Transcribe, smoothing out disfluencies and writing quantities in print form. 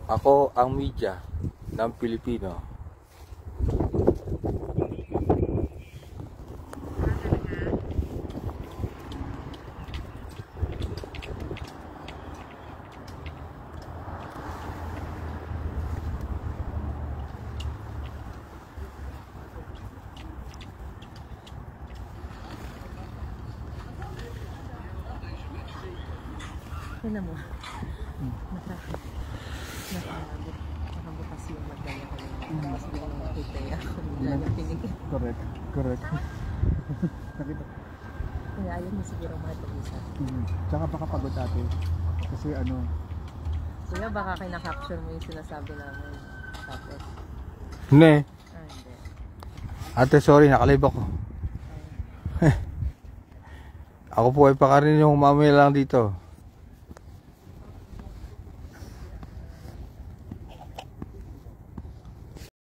Ako ang media ng Pilipino. Ano mo? Nakabukas yung magdala ko yung kasi hindi ko nakita yung pinigil. Correct. Nakita. Kaya ayaw mo siguro matag-isa. Tsaka baka pagod ate. Kasi ano. Kuya, baka kinakapture mo yung sinasabi namin. Tapos, Hindi. hindi. Ate, sorry, nakalive ako. Ako po ay pakarin yung mamaya lang dito.